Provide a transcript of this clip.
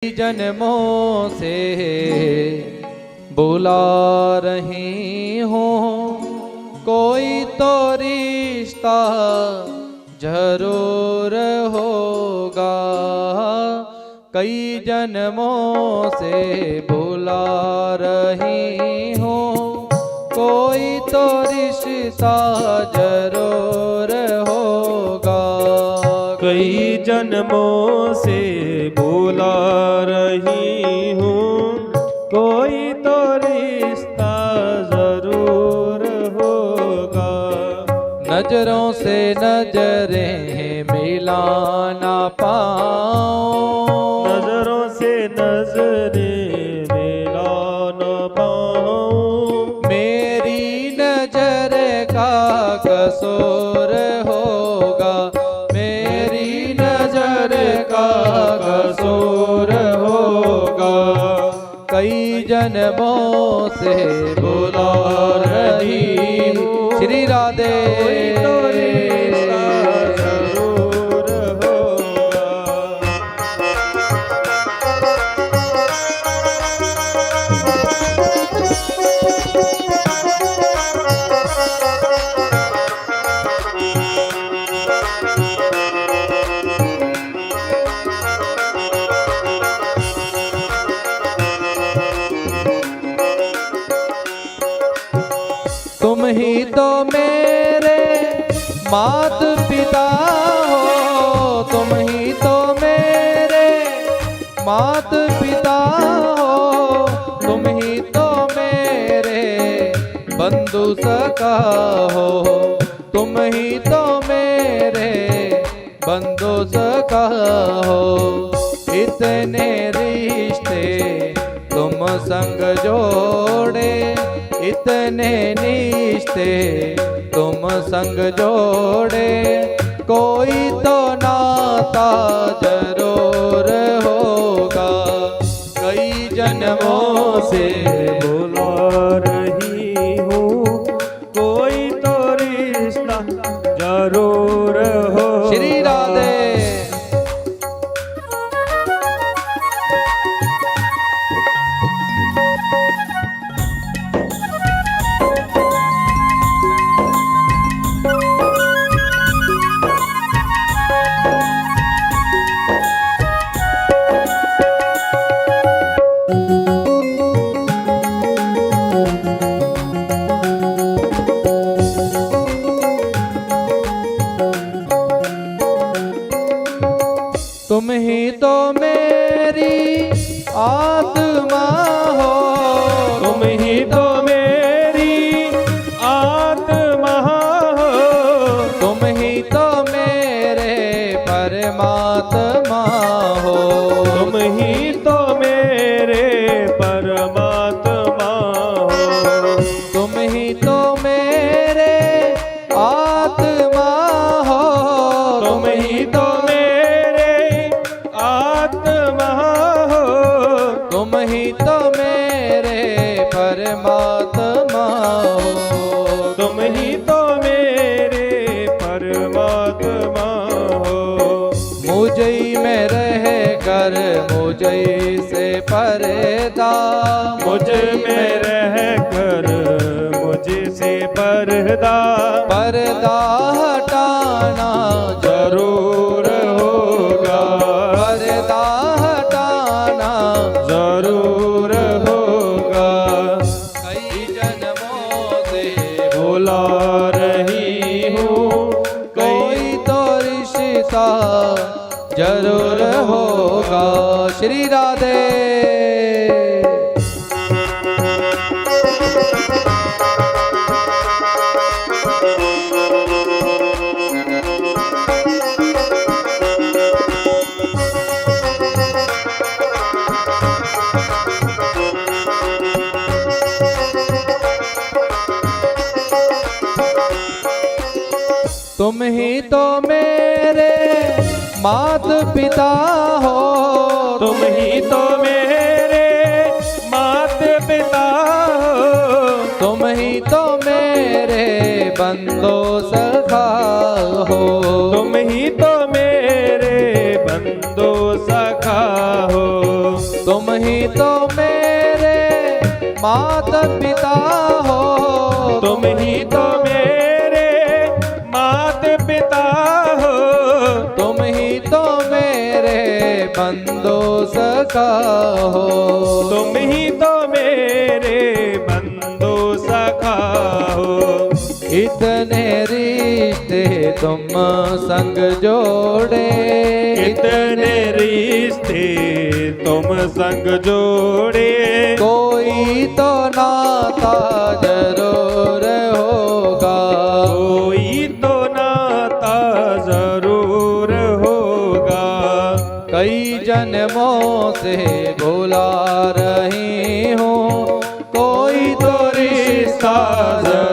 जन्मों से बुला रही हूँ, कोई तो रिश्ता जरूर होगा। कई जन्मों से बुला रही हूँ, कोई तो रिश्ता जरूर होगा। कई जन्मों से बुला रही हूँ, कोई तो रिश्ता जरूर होगा। नजरों से नजरें मिला ना पाऊं, नजरों से नजरें मिला न पाऊं। मेरी नजर का कसूर होगा, मेरी नजर का कसूर होगा। कई जन्मों से बुला रही हूँ, श्री राधे। तुम ही तो मेरे मात पिता हो, तुम ही तो मेरे मात पिता हो, तुम ही तो मेरे बंधु सखा हो, तुम ही तो मेरे बंधु सखा हो। इतने रिश्ते तुम संग जोड़े, इतने निश्ते तुम संग जोड़े, कोई तो नाता जरूर होगा। कई जन्मों से बुला रही हूँ, कोई तो रिश्ता जरूर हो। श्री राधे। तुम ही तो मेरी आत्मा हो, तुम ही तो मेरी आत्मा हो, तुम ही तो मेरे परमात्मा हो, तुम ही तो मेरे परमात्मा हो, तुम ही तो मेरे आत्मा हो, तुम ही तो तुम ही तो मेरे परमात्मा हो, तुम ही तो मेरे परमात्मा हो। मुझे में रह कर मुझे से पर्दा, मुझ में रह कर मुझे से पर्दा, पर्दा हटाना जरूर होगा, पर्दा हटाना जरूर होगा। कई जन्मों से बुला रही हूँ, कोई तो रिश्ता जरूर होगा। श्री राधे। तुम ही तो मेरे मात पिता हो, तुम ही तो मेरे मात पिता हो, तुम ही तो मेरे बंधु सखा हो, तुम ही तो मेरे बंधु सखा हो। तुम ही तो मेरे मात पिता हो, तुम ही तो मेरे मात पिता हो, तुम ही तो मेरे बंधु सखा हो, तुम ही तो मेरे बंधु सखा हो। इतने रिश्ते तुम संग जोड़े, इतने रिश्ते तुम संग जोड़े, कोई तो नाता जरूर होगा, कोई तो नाता जरूर होगा। कई जन्मों से भुला रही हूँ, कोई तो रिश्ता जरूर